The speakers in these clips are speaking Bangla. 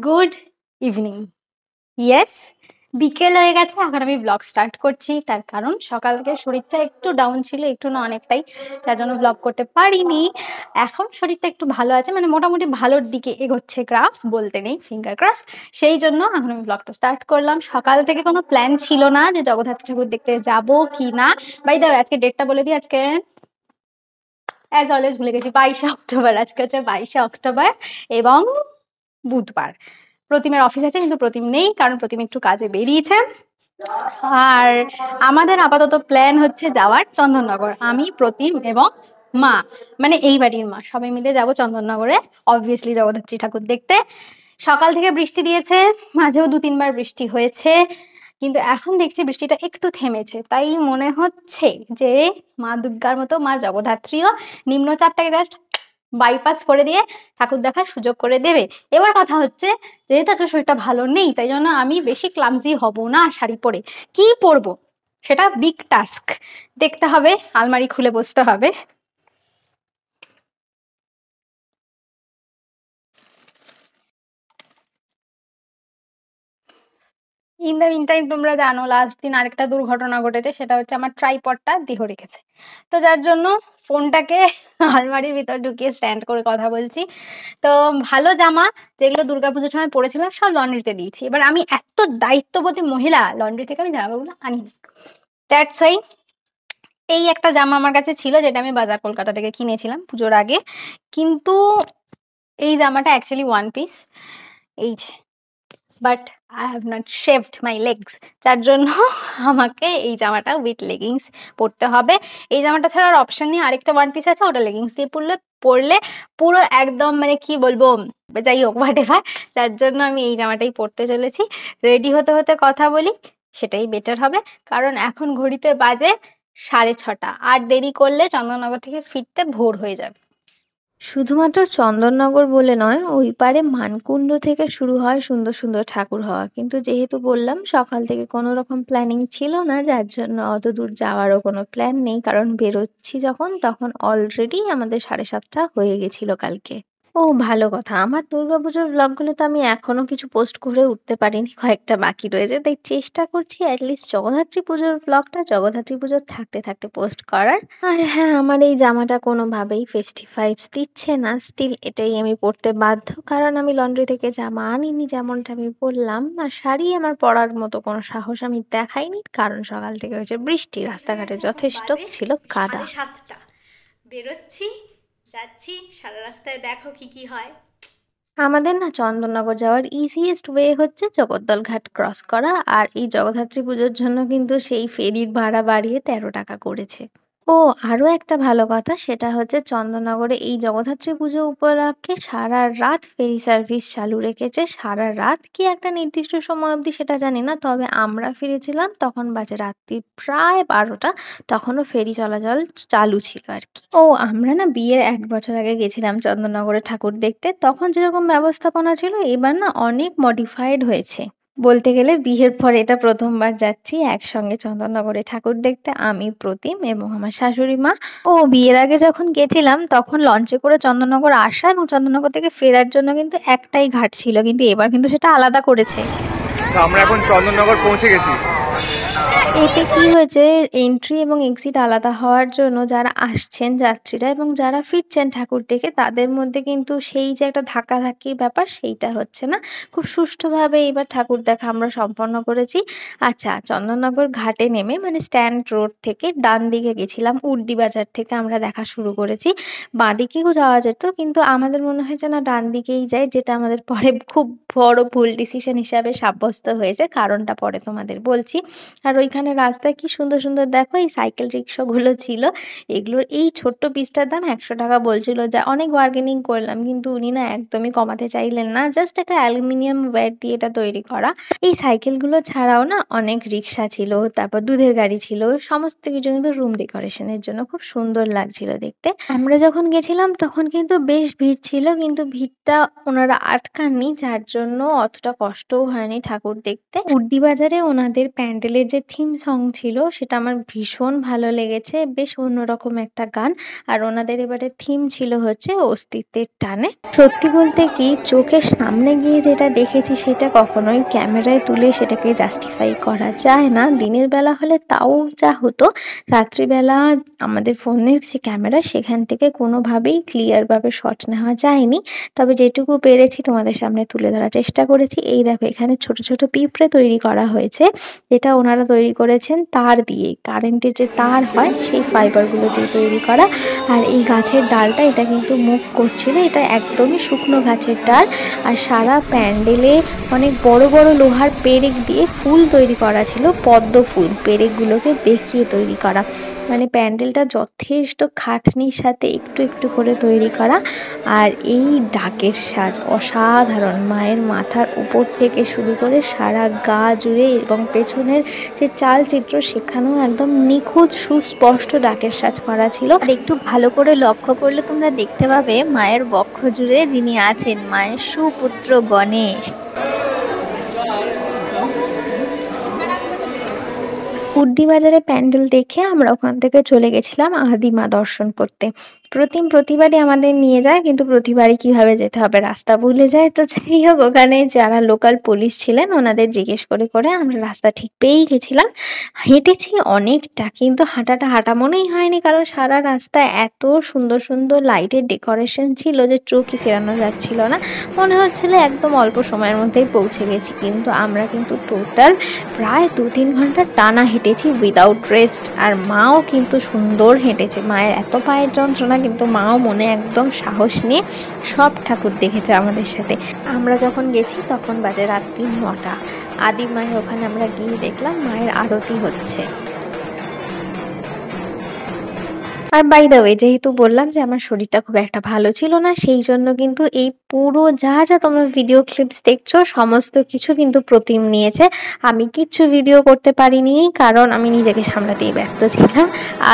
Good evening. ইয়েস, বিকেল হয়ে গেছে, এখন আমি ব্লগ স্টার্ট করছি। তার কারণ সকাল থেকে শরীরটা একটু ডাউন ছিল, একটু না অনেকটাই, যার জন্য ব্লগ করতে পারিনি। এখন শরীরটা একটু ভালো আছে, মানে মোটামুটি ভালোর দিকে এগোচ্ছে, গ্রাফ বলতে নেই, ফিঙ্গার ক্রস। সেই জন্য এখন আমি ব্লগটা স্টার্ট করলাম। সকাল থেকে কোনো প্ল্যান ছিল না যে জগদ্ধাত্রী ঠাকুর দেখতে যাব কি না। বাই দ্য ওয়ে, আজকে ডেটটা বলে দিই, আজকে অ্যাজ অলওয়েজ ভুলে গেছি, 22শে অক্টোবর। আজকে হচ্ছে 22শে অক্টোবর এবং বুধবার। প্রতিমের অফিস আছে, কিন্তু প্রতিম নেই, কারণ প্রতিম একটু কাজে বেরিয়েছে। আর আমাদের আপাতত প্ল্যান হচ্ছে যাওয়ার চন্দননগর। আমি, প্রতিম এবং মা, মানে এই বাড়ির মা, সবাই মিলে যাব চন্দননগরে, অবভিয়াসলি জগদ্ধাত্রী ঠাকুর দেখতে। সকাল থেকে বৃষ্টি দিয়েছে, মাঝেও 2-3বার বৃষ্টি হয়েছে, কিন্তু এখন দেখছি বৃষ্টিটা একটু থেমেছে। তাই মনে হচ্ছে যে মা দুর্গার মতো মা জগদ্ধাত্রীও নিম্নচাপটাকে জাস্ট বাইপাস করে দিয়ে ঠাকুর দেখার সুযোগ করে দেবে। এবার কথা হচ্ছে, যেহেতু আজকে শরীরটা ভালো নেই, তাই জন্য আমি বেশি ক্লামজি হব না শাড়ি পরে। কি পরবো সেটা বিগ টাস্ক, দেখতে হবে, আলমারি খুলে বসতে হবে। ইন দ্য মিন টাইম, তোমরা জানো লাস্ট দিন আরেকটা দুর্ঘটনা ঘটেছে, সেটা হচ্ছে আমার ট্রাইপডটা দেহ রেখেছে। তো যার জন্য ফোনটাকে আলমারির ভিতর ঢুকিয়ে স্ট্যান্ড করে কথা বলছি। তো ভালো জামা যেগুলো দুর্গাপুজোর সময় পরেছিলাম সব লন্ড্রিতে দিয়েছি। এবার আমি এত দায়িত্ববোধী মহিলা, লন্ড্রি থেকে আমি জামাকাপড়গুলো আনিনি। দ্যাটস ওয়াই এই একটা জামা আমার কাছে ছিল, যেটা আমি বাজার কলকাতা থেকে কিনেছিলাম পুজোর আগে। কিন্তু এই জামাটা অ্যাকচুয়ালি ওয়ান পিস, এই যে, but I have not shaved my legs, যার জন্য আমাকে এই জামাটা উইথ লেগিংস পরতে হবে। এই জামাটা ছাড়া আর অপশন নেই। আরেকটা ওয়ান পিস আছে, ওটা লেগিংস দিয়ে পরলে পুরো একদম, মানে কি বলবো, যাই হোক হোয়াট এভার। যার জন্য আমি এই জামাটাই পরতে চলেছি। রেডি হতে হতে কথা বলি, সেটাই বেটার হবে, কারণ এখন ঘড়িতে বাজে 6:30। আর দেরি করলে চন্দননগর থেকে ফিরতে ভোর হয়ে যাবে। শুধুমাত্র চন্দননগর বলে নয়, ওই পারে মানকুণ্ড থেকে শুরু হয় সুন্দর সুন্দর ঠাকুর হওয়া। কিন্তু যেহেতু বললাম সকাল থেকে কোনো রকম প্ল্যানিং ছিল না, যার জন্য অত দূর যাওয়ারও কোনো প্ল্যান নেই। কারণ বেরোচ্ছি যখন, তখন অলরেডি আমাদের 7:30 হয়ে গেছিল কালকে। ও ভালো কথা, আমার দুর্গাপুজোর ব্লগগুলো তো আমি এখনো কিছু পোস্ট করে উঠতে পারিনি, কয়েকটা বাকি রয়েছে। তাই চেষ্টা করছি অ্যাটলিস্ট জগদ্ধাত্রী পুজোর ব্লগটা জগদ্ধাত্রী পুজোর থাকতে থাকতে পোস্ট করার। আর হ্যাঁ, আমার এই জামাটা কোনোভাবেই ফেস্টিভ ভাইবস দিচ্ছে না, স্টিল এটাই আমি পরতে বাধ্য, কারণ আমি লন্ড্রি থেকে জামা আনিনি, যেমনটা আমি বললাম। আর শাড়ি আমার পরার মতো কোনো সাহস আমি দেখাইনি, কারণ সকাল থেকে হয়েছে বৃষ্টি, রাস্তাঘাটে যথেষ্ট ছিল কাদা। 7:30 বেরোচ্ছি, যাচ্ছি, সারা রাস্তায় দেখো কি কি হয়। আমাদের না চন্দননগর যাওয়ার ইজিয়েস্ট ওয়ে হচ্ছে জগদ্দল ঘাট ক্রস করা, আর এই জগদ্ধাত্রী পুজোর জন্য কিন্তু সেই ফেরির ভাড়া বাড়িয়ে 13 টাকা করেছে। ও আরও একটা ভালো কথা, সেটা হচ্ছে চন্দননগরে এই জগদ্ধাত্রী পুজো উপলক্ষে সারা রাত ফেরি সার্ভিস চালু রেখেছে। সারা রাত কি একটা নির্দিষ্ট সময় অবধি সেটা জানি না, তবে আমরা ফিরেছিলাম তখন বাজে রাত্রি প্রায় 12টা, তখনও ফেরি চলাচল চালু ছিল আর কি। ও আমরা না বিয়ের 1 বছর আগে গেছিলাম চন্দননগরে ঠাকুর দেখতে, তখন যেরকম ব্যবস্থাপনা ছিল এবার না অনেক মডিফাইড হয়েছে। বলতে গেলে বিয়ের পর এটা প্রথমবার যাচ্ছি একসঙ্গে চন্দননগরে ঠাকুর দেখতে, আমি, প্রতিম এবং আমার শাশুড়ি মা। ও বিয়ের আগে যখন গেছিলাম তখন লঞ্চে করে চন্দননগর আসা এবং চন্দননগর থেকে ফেরার জন্য কিন্তু একটাই ঘাট ছিল, কিন্তু এবার কিন্তু সেটা আলাদা করেছে। তো আমরা এখন চন্দননগর পৌঁছে গেছি। এতে কি হয়েছে, এন্ট্রি এবং এক্সিট আলাদা হওয়ার জন্য যারা আসছেন যাত্রীরা এবং যারা ফিরছেন ঠাকুর দেখে, তাদের মধ্যে কিন্তু সেই যে একটা ধাক্কাধাক্কির ব্যাপার, সেইটা হচ্ছে না। খুব সুষ্ঠুভাবে এবার ঠাকুর দেখা আমরা সম্পন্ন করেছি। আচ্ছা, চন্দননগর ঘাটে নেমে মানে স্ট্যান্ড রোড থেকে ডান দিকে গেছিলাম, উর্দি বাজার থেকে আমরা দেখা শুরু করেছি। বাঁ দিকেও যাওয়া যেত, কিন্তু আমাদের মনে হয় যে না, ডান দিকেই যাই, যেটা আমাদের পরে খুব বড় ভুল ডিসিশন হিসাবে সাব্যস্ত হয়েছে। কারণটা পরে তোমাদের বলছি। আর ওইখানে এখানে রাস্তায় কি সুন্দর সুন্দর দেখো এই সাইকেল রিক্সাগুলো ছিল। এগুলোর এই ছোট্ট পিসটার দাম 100 টাকা বলছিল, যা অনেক বার্গেনিং করলাম কিন্তু উনি না একদমই কমাতে চাইলেন না। জাস্ট একটা অ্যালুমিনিয়াম ওয়্যার দিয়ে এটা তৈরি করা। এই সাইকেলগুলো ছাড়াও না অনেক রিক্সা ছিল, তারপর দুধের গাড়ি ছিল, সমস্ত কিছু কিন্তু রুম ডেকোরেশনের জন্য খুব সুন্দর লাগছিল দেখতে। আমরা যখন গেছিলাম তখন কিন্তু বেশ ভিড় ছিল, কিন্তু ভিড়টা ওনারা আটকাননি, যার জন্য অতটা কষ্টও হয়নি ঠাকুর দেখতে। উড্ডি বাজারে ওনাদের প্যান্ডেলের যে থিম সং ছিল সেটা আমার ভীষণ ভালো লেগেছে, বেশ অন্যরকম একটা গান। আর ওনাদের এবারে থিম ছিল হচ্ছে অস্তিত্বের টানে। সত্যি বলতে কি চোখের সামনে গিয়ে যেটা দেখেছি সেটা কখনোই ক্যামেরায় তুলে সেটাকে জাস্টিফাই করা যায় না। দিনের বেলা হলে তাও যা হতো, রাত্রিবেলা আমাদের ফোনের যে ক্যামেরা সেখান থেকে কোনোভাবেই ক্লিয়ারভাবে শট নেওয়া যায়নি। তবে যেটুকু পেরেছি তোমাদের সামনে তুলে ধরার চেষ্টা করেছি। এই দেখো এখানে ছোট ছোট পিঁপড়ে তৈরি করা হয়েছে, যেটা ওনারা তৈরি করেছেন তার দিয়ে, কারেন্টের যে তার হয় সেই ফাইবারগুলো দিয়ে তৈরি করা। আর এই গাছের ডালটা এটা কিন্তু মুভ করছিল, এটা একদমই শুকনো গাছের ডাল। আর সারা প্যান্ডেলে অনেক বড় বড় লোহার পেরেক দিয়ে ফুল তৈরি করা ছিল, পদ্ম ফুল, পেরেকগুলোকে বেঁকিয়ে তৈরি করা। মানে প্যান্ডেলটা যথেষ্ট খাটনির সাথে একটু একটু করে তৈরি করা। আর এই ডাকের সাজ অসাধারণ, মায়ের মাথার উপর থেকে শুরু করে সারা গা জুড়ে এবং পেছনের যে চালচিত্র সেখানেও একদম নিখুঁত সুস্পষ্ট ডাকের সাজ করা ছিল। আর একটু ভালো করে লক্ষ্য করলে তোমরা দেখতে পাবে মায়ের বক্ষ জুড়ে যিনি আছেন মায়ের সুপুত্র গণেশ। উড্ডি বাজারে প্যান্ডেল দেখে আমরা ওখান থেকে চলে গেছিলাম আদিমা দর্শন করতে। প্রতিবারই আমাদের নিয়ে যায়, কিন্তু প্রতিবারই কিভাবে যেতে হবে রাস্তা ভুলে যায়। তো যাই হোক, ওখানে যারা লোকাল পুলিশ ছিলেন ওনাদের জিজ্ঞেস করে করে আমরা রাস্তা ঠিক পেয়েই গেছিলাম। হেঁটেছি অনেকটা, কিন্তু হাঁটাটা হাঁটা মনেই হয়নি, কারণ সারা রাস্তায় এত সুন্দর সুন্দর লাইটের ডেকোরেশন ছিল যে চোখই ফেরানো যাচ্ছিল না। মনে হচ্ছিল একদম অল্প সময়ের মধ্যেই পৌঁছে গেছি, কিন্তু আমরা কিন্তু টোটাল প্রায় 2-3 ঘন্টা টানা হেঁটেছি উইদাউট রেস্ট। আর মাও কিন্তু সুন্দর হেঁটেছে, মায়ের এত পায়ের যন্ত্রণা কিন্তু মাও মনে একদম সাহস নিয়ে সব ঠাকুর দেখেছে আমাদের সাথে। আমরা যখন গেছি তখন বাজে রাত্রি 9টা। আদি মায়ের ওখানে আমরা গিয়ে দেখলাম মায়ের আরতি হচ্ছে। আর বাই দ্য ওয়ে, যেহেতু বললাম যে আমার শরীরটা খুব একটা ভালো ছিল না, সেই জন্য কিন্তু এই পুরো যা যা তোমরা ভিডিও ক্লিপস দেখছো সমস্ত কিছু কিন্তু প্রতিম নিয়েছে। আমি কিচ্ছু ভিডিও করতে পারিনি, কারণ আমি নিজেকে সামলাতেই ব্যস্ত ছিলাম।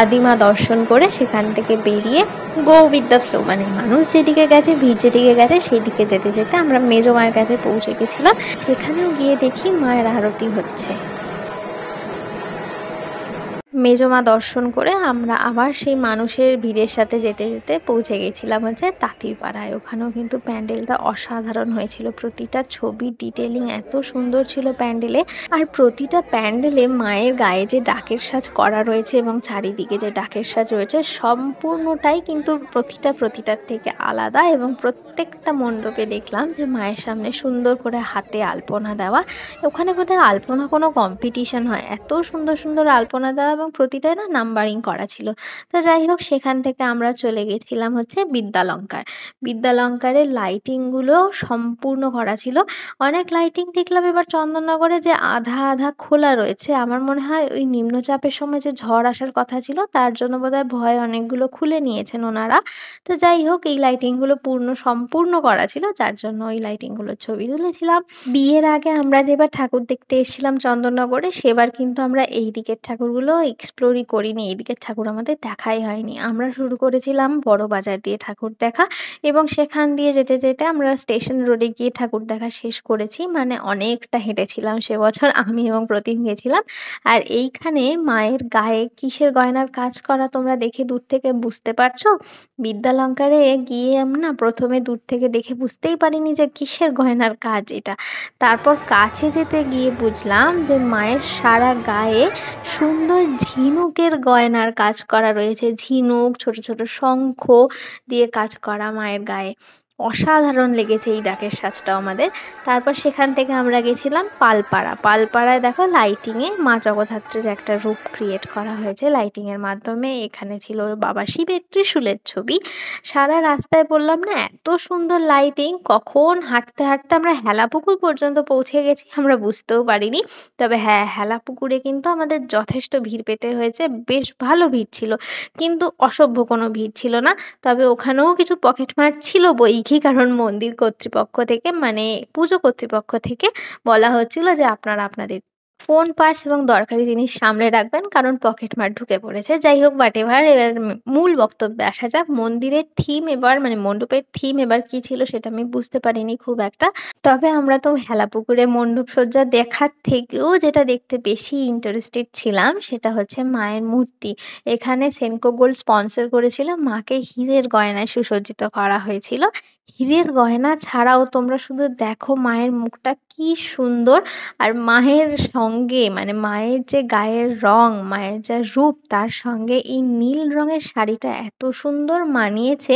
আদিমা দর্শন করে সেখান থেকে বেরিয়ে গো উইথ দ্য ফ্লো, মানে মানুষ যেদিকে গেছে, ভিড় যেদিকে গেছে সেই দিকে যেতে যেতে আমরা মেজো মায়ের কাছে পৌঁছে গেছিলাম। সেখানেও গিয়ে দেখি মায়ের আরতি হচ্ছে। মেজমা দর্শন করে আমরা আবার সেই মানুষের ভিড়ের সাথে যেতে যেতে পৌঁছে গেছিলাম হচ্ছে তাঁতির পাড়ায়। ওখানেও কিন্তু প্যান্ডেলটা অসাধারণ হয়েছিল, প্রতিটা ছবি ডিটেলিং এত সুন্দর ছিল প্যান্ডেলে। আর প্রতিটা প্যান্ডেলে মায়ের গায়ে যে ডাকের সাজ করা রয়েছে এবং চারিদিকে যে ডাকের সাজ রয়েছে সম্পূর্ণটাই কিন্তু প্রতিটার থেকে আলাদা। এবং প্রত্যেকটা মণ্ডপে দেখলাম যে মায়ের সামনে সুন্দর করে হাতে আলপনা দেওয়া। ওখানে বোধহয় আলপনা কোনো কম্পিটিশন হয়, এত সুন্দর সুন্দর আলপনা দেওয়া এবং প্রতিটাই না নাম্বারিং করা ছিল। তো যাই হোক, সেখান থেকে আমরা চলে গেছিলাম হচ্ছে বিদ্যালঙ্কার। বিদ্যালঙ্কারের লাইটিংগুলো সম্পূর্ণ করা ছিল। অনেক লাইটিং দেখলাম এবার চন্দননগরে যে আধা আধা খোলা রয়েছে। আমার মনে হয় ওই নিম্নচাপের সময় যে ঝড় আসার কথা ছিল তার জন্য বোধহয় ভয় অনেকগুলো খুলে নিয়েছেন ওনারা। তো যাই হোক, এই লাইটিংগুলো সম্পূর্ণ করা ছিল, যার জন্য ওই লাইটিংগুলোর ছবি তুলেছিলাম। বিয়ের আগে আমরা যেবার ঠাকুর দেখতে এসেছিলাম চন্দননগরে, সেবার কিন্তু আমরা এই দিকের ঠাকুরগুলো এক্সপ্লোরই করিনি, এই দিকের ঠাকুর আমাদের দেখাই হয়নি। আমরা শুরু করেছিলাম বড় বাজার দিয়ে ঠাকুর দেখা, এবং সেখান দিয়ে যেতে যেতে আমরা স্টেশন রোডে গিয়ে ঠাকুর দেখা শেষ করেছি। মানে অনেকটা হেঁটেছিলাম সে বছর, আমি এবং প্রতিম গেছিলাম। আর এইখানে মায়ের গায়ে কিসের গয়নার কাজ করা তোমরা দেখে দূর থেকে বুঝতে পারছো? বিদ্যালঙ্কারে গিয়ে আমরা প্রথমে দূর থেকে দেখে বুঝতেই পারিনি যে কিসের গয়নার কাজ এটা। তারপর কাছে যেতে গিয়ে বুঝলাম যে মায়ের সারা গায়ে সুন্দর ঝিনুকের গয়নার কাজ করা রয়েছে। ঝিনুক, ছোট ছোট শঙ্খ দিয়ে কাজ করা মায়ের গায়ে। অসাধারণ লেগেছে এই ডাকের সাজটাও আমাদের। তারপর সেখান থেকে আমরা গেছিলাম পালপাড়া। পালপাড়ায় দেখো লাইটিংয়ে মা জগদ্ধাত্রীর একটা রূপ ক্রিয়েট করা হয়েছে লাইটিংয়ের মাধ্যমে। এখানে ছিল বাবা শিবের ত্রিশূলের ছবি। সারা রাস্তায় বললাম না এত সুন্দর লাইটিং, কখন হাঁটতে হাঁটতে আমরা হেলাপুকুর পর্যন্ত পৌঁছে গেছি আমরা বুঝতেও পারিনি। তবে হ্যাঁ, হেলাপুকুরে কিন্তু আমাদের যথেষ্ট ভিড় পেতে হয়েছে, বেশ ভালো ভিড় ছিল, কিন্তু অসভ্য কোনো ভিড় ছিল না। তবে ওখানেও কিছু পকেটমার ছিল বৈকি, কারণ মন্দির কর্তৃপক্ষ থেকে মানে পুজো কর্তৃপক্ষ থেকে বলা হচ্ছিল যে আপনারা আপনাদের ফোন, পার্স এবং দরকারি জিনিস সামলে রাখবেন, কারণ পকেটমার ঢুকে পড়েছে। যাই হোক, বাট এবার মূল বক্তব্যে আসা যাক। মন্দিরের থিম এবার মানে মণ্ডপের থিম এবার কি ছিল সেটা আমি বুঝতে পারিনি খুব একটা। তবে আমরা তো হেলাপুকুরে মণ্ডপ সজ্জা দেখার থেকেও যেটা দেখতে বেশি ইন্টারেস্টেড ছিলাম সেটা হচ্ছে মায়ের মূর্তি। এখানে সেনকো গোল্ড স্পন্সর করেছিল, মাকে হীরের গয়নায় সুসজ্জিত করা হয়েছিল। হীরের গয়না ছাড়াও তোমরা শুধু দেখো মায়ের মুখটা কি সুন্দর, আর মায়ের সঙ্গে মানে মায়ের যে গায়ের রং, মায়ের যা রূপ, তার সঙ্গে এই নীল রঙের শাড়িটা এত সুন্দর মানিয়েছে।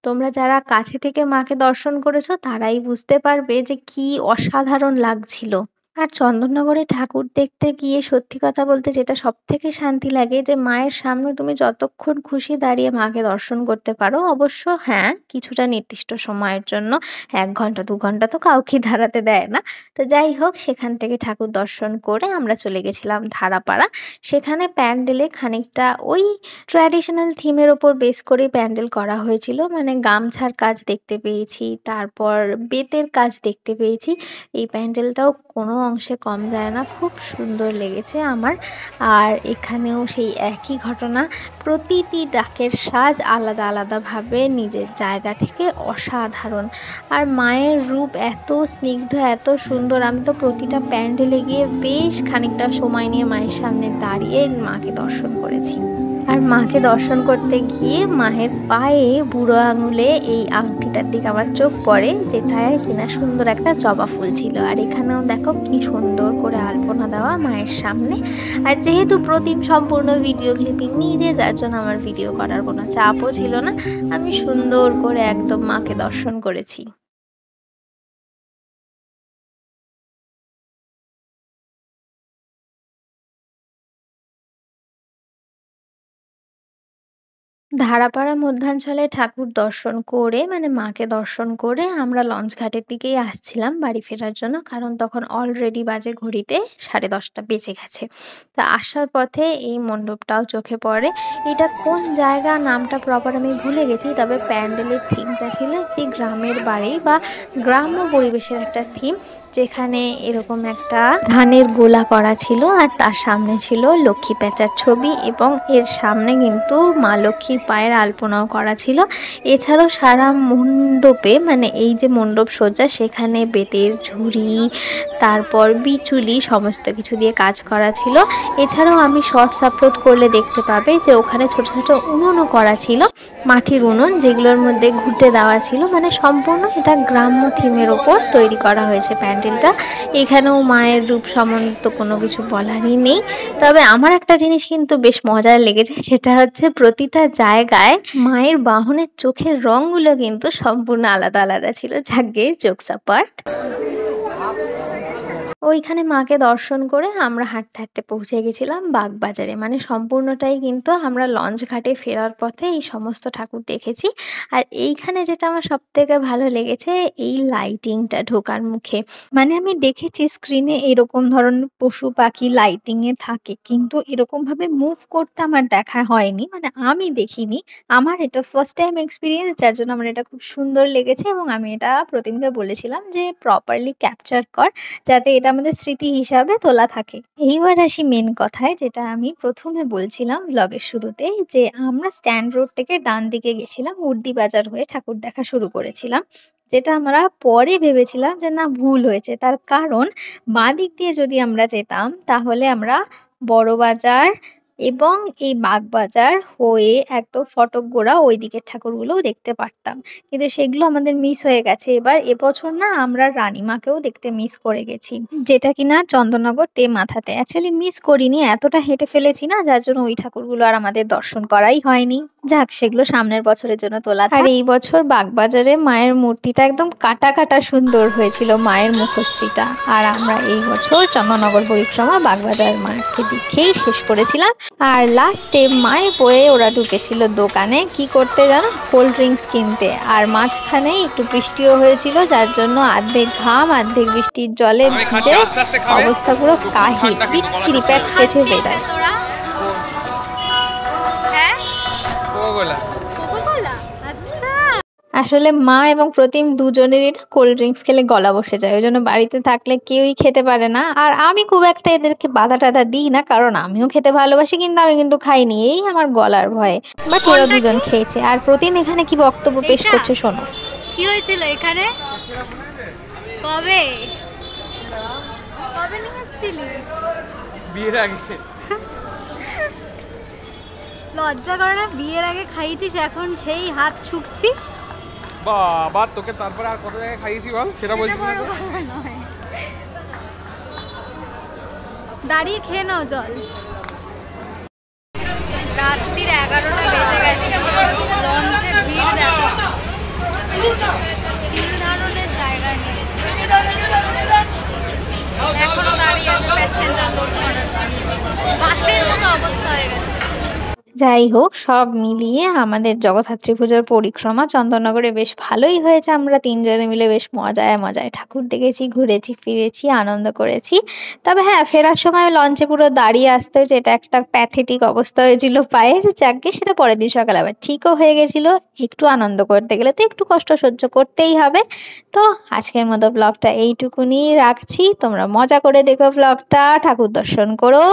তোমরা যারা কাছে থেকে মাকে দর্শন করেছো তারাই বুঝতে পারবে যে কি অসাধারণ লাগছিল। আর চন্দননগরে ঠাকুর দেখতে গিয়ে সত্যি কথা বলতে যেটা সবথেকে শান্তি লাগে যে মায়ের সামনে তুমি যতক্ষণ খুশি দাঁড়িয়ে মাকে দর্শন করতে পারো। অবশ্য হ্যাঁ, কিছুটা নির্দিষ্ট সময়ের জন্য, 1 ঘন্টা 2 ঘন্টা তো কাউকে দাঁড়াতে দেয় না। তো যাই হোক, সেখান থেকে ঠাকুর দর্শন করে আমরা চলে গেছিলাম ধারাপাড়া। সেখানে প্যান্ডেলে খানিকটা ওই ট্র্যাডিশনাল থিমের ওপর বেস করে প্যান্ডেল করা হয়েছিল, মানে গামছার কাজ দেখতে পেয়েছি, তারপর বেতের কাজ দেখতে পেয়েছি। এই প্যান্ডেলটাও কোনো অংশে কম যায় না, খুব সুন্দর লেগেছে আমার। আর এখানেও সেই একই ঘটনা, প্রতিটি ডাকের সাজ আলাদা আলাদাভাবে নিজের জায়গা থেকে অসাধারণ। আর মায়ের রূপ এত স্নিগ্ধ, এত সুন্দর। আমি তো প্রতিটা প্যান্ডেলে গিয়ে বেশ খানিকটা সময় নিয়ে মায়ের সামনে দাঁড়িয়ে মাকে দর্শন করেছি। আর মাকে দর্শন করতে গিয়ে মায়ের পায়ে বুড়ো আঙুলে এই আংটিটার দিকে আমার চোখ পড়ে, যেটায় কিনা সুন্দর একটা জবা ফুল ছিল। আর এখানেও দেখো কি সুন্দর করে আলপনা দেওয়া মায়ের সামনে। আর যেহেতু প্রতিম সম্পূর্ণ ভিডিও ক্লিপিং নিজে, যার জন্য আমার ভিডিও করার কোনো চাপও ছিল না, আমি সুন্দর করে একদম মাকে দর্শন করেছি। ধারাপাড়া মধ্যাঞ্চলে ঠাকুর দর্শন করে মানে মাকে দর্শন করে আমরা লঞ্চ ঘাটের দিকেই আসছিলাম বাড়ি ফেরার জন্য, কারণ তখন অলরেডি বাজে ঘড়িতে 10:30 বেজে গেছে। তা আসার পথে এই মণ্ডপটাও চোখে পড়ে। এটা কোন জায়গা নামটা প্রপার আমি ভুলে গেছি, তবে প্যান্ডেলের থিমটা ছিল একটি গ্রামের বাড়ি বা গ্রাম্য পরিবেশের একটা থিম, যেখানে এরকম একটা ধানের গোলা করা ছিল আর তার সামনে ছিল লক্ষ্মী প্যাঁচার ছবি, এবং এর সামনে কিন্তু মা লক্ষ্মীর পায়ের আলপনাও করা ছিল। এছাড়াও সারা মণ্ডপে মানে এই যে মণ্ডপ সজ্জা, সেখানে বেতের ঝুড়ি, তারপর বিচুলি, সমস্ত কিছু দিয়ে কাজ করা ছিল। এছাড়াও আমি শর্টস আপলোড করলে দেখতে পাবে যে ওখানে ছোট ছোট উনুনও করা ছিল, মাটির উনুন, যেগুলোর মধ্যে ঘুঁটে দেওয়া ছিল। মানে সম্পূর্ণ এটা গ্রাম্য থিমের ওপর তৈরি করা হয়েছে প্যান্ডেলটা। এখানেও মায়ের রূপ সম্বন্ধে তো কোনো কিছু বলারই নেই। তবে আমার একটা জিনিস কিন্তু বেশ মজার লেগেছে, সেটা হচ্ছে প্রতিটা জায়গায় মায়ের বাহনের চোখের রঙগুলো কিন্তু সম্পূর্ণ আলাদা আলাদা ছিল। যাকে জোকস অ্যাপার্ট, ওইখানে মাকে দর্শন করে আমরা হাঁটতে হাঁটতে পৌঁছে গেছিলাম বাগবাজারে। মানে সম্পূর্ণটাই কিন্তু আমরা লঞ্চ ঘাটে ফেরার পথে এই সমস্ত ঠাকুর দেখেছি। আর এইখানে যেটা আমার সব থেকে ভালো লেগেছে, এই লাইটিংটা ঢোকার মুখে। মানে আমি দেখেছি স্ক্রিনে এরকম ধরনের পশু পাখি লাইটিং এ থাকে, কিন্তু এরকম ভাবে মুভ করতে আমার দেখা হয়নি, মানে আমি দেখিনি। আমার এটা ফার্স্ট টাইম এক্সপিরিয়েন্স, যার জন্য আমার এটা খুব সুন্দর লেগেছে এবং আমি এটা প্রতিমকে বলেছিলাম যে প্রপারলি ক্যাপচার কর, যাতে এটা আমাদের স্মৃতি হিসাবে তোলা থাকে। এইবার আসি মেন কথায়, যেটা আমি প্রথমে বলছিলাম ব্লগের শুরুতে, যে আমরা স্ট্যান্ড রোড থেকে ডান দিকে গেছিলাম, উর্দি বাজার হয়ে ঠাকুর দেখা শুরু করেছিলাম, যেটা আমরা পরে ভেবেছিলাম যে না, ভুল হয়েছে। তার কারণ বাঁ দিক দিয়ে যদি আমরা যেতাম তাহলে আমরা বড় বাজার, এবং এই বাগবাজার হয়ে একদম ফটকগোড়া ওই দিকের ঠাকুরগুলোও দেখতে পারতাম, কিন্তু সেগুলো আমাদের মিস হয়ে গেছে। এবার এবছর না আমরা রানীমাকেও দেখতে মিস করে গেছি, যেটা কিনা চন্দননগর মাথাতে। অ্যাকচুয়ালি মিস করিনি, এতটা হেঁটে ফেলেছি না, যার জন্য ওই ঠাকুরগুলো আর আমাদের দর্শন করাই হয়নি। যাক, সেগুলো সামনের বছরের জন্য তোলা থাক। আর এই বছর বাগবাজারে মায়ের মূর্তিটা একদম কাটা কাটা সুন্দর হয়েছিল, মায়ের মুখশ্রীটা। আর আমরা এই বছর চন্দননগর পরিক্রমা বাগবাজার মাকে দেখেই শেষ করেছিলাম। আর লাস্টে মায়ের বয়ে ওরা ঢুকেছিল দোকানে, কি করতে জানো, কোল্ড ড্রিঙ্কস কিনতে। আর মাঝখানে একটু বৃষ্টিও হয়েছিল, যার জন্য অর্ধেক ঘাম অর্ধেক বৃষ্টির জলে ভিজে অবস্থা পুরো কাহিল, বিচ্ছিরি প্যাচ পেছে বেড়ায়। আসলে মা এবং প্রতিম দুজনেরই না কোল্ড ড্রিঙ্কস খেলে গলা বসে যায়, ওই জন্য বাড়িতে থাকলে কেউই খেতে পারে না। আর আমি খুব একটা এদেরকে বাধা টাধা দিই না, কারণ আমিও খেতে ভালোবাসি, কিন্তু আমি কিন্তু খাইনি, এই আমার গলার ভয়ে। বাট এরা দুজন খেয়েছে। আর প্রতিম এখানে কি বক্তব্য পেশ করছে শোনো। কি হয়েছিল এখানে? কবে কবে নিয়ে এসেছিলি? বিয়ের আগে। লজ্জা করে না? বিয়ের আগে খাইছিস, এখন সেই হাত শুকছিস। বাবা, তোকে তারপরে আর কত জায়গায় খাইয়েছি বল, সেটা বলছিস না? দাঁড়িয়ে খেয়ে নাও জল। রাত্রির 11টা বেজে গেছে, লঞ্চে ভিড় দেখো, তিল ধারণের জায়গা নেই, এখনো দাঁড়িয়ে আছে প্যাসেঞ্জার লোড করার জন্য, বাসের মতো অবস্থা হয়ে গেছে। যাই হোক, সব মিলিয়ে আমাদের জগদ্ধাত্রী পুজোর পরিক্রমা চন্দননগরে বেশ ভালোই হয়েছে। আমরা তিনজনে মিলে বেশ মজায় মজায় ঠাকুর দেখেছি, ঘুরেছি ফিরেছি, আনন্দ করেছি। তবে হ্যাঁ, ফেরার সময় লঞ্চে পুরো দাঁড়িয়ে আসতে হয়েছে, এটা একটা প্যাথেটিক অবস্থা হয়েছিল পায়ের। যাকে সেটা পরের দিন সকালে আবার ঠিকও হয়ে গেছিল। একটু আনন্দ করতে গেলে তো একটু কষ্ট সহ্য করতেই হবে। তো আজকের মতো ব্লগটা এইটুকুনি রাখছি, তোমরা মজা করে দেখো ব্লগটা, ঠাকুর দর্শন করো,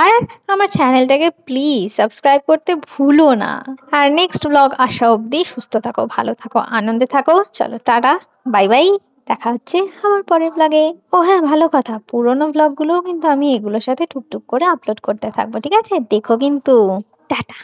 আর আমার চ্যানেলটাকে প্লিজ সাবস্ক্রাইব করতে ভুলো না। আর নেক্সট ব্লগ আসা অবধি সুস্থ থাকো, ভালো থাকো, আনন্দে থাকো। চলো টাটা, বাই বাই, দেখা হচ্ছে আমার পরের ব্লগে। ও হ্যাঁ, ভালো কথা, পুরোনো ব্লগগুলোও কিন্তু আমি এগুলোর সাথে টুকটুক করে আপলোড করতে থাকবো, ঠিক আছে? দেখো কিন্তু। টাটা।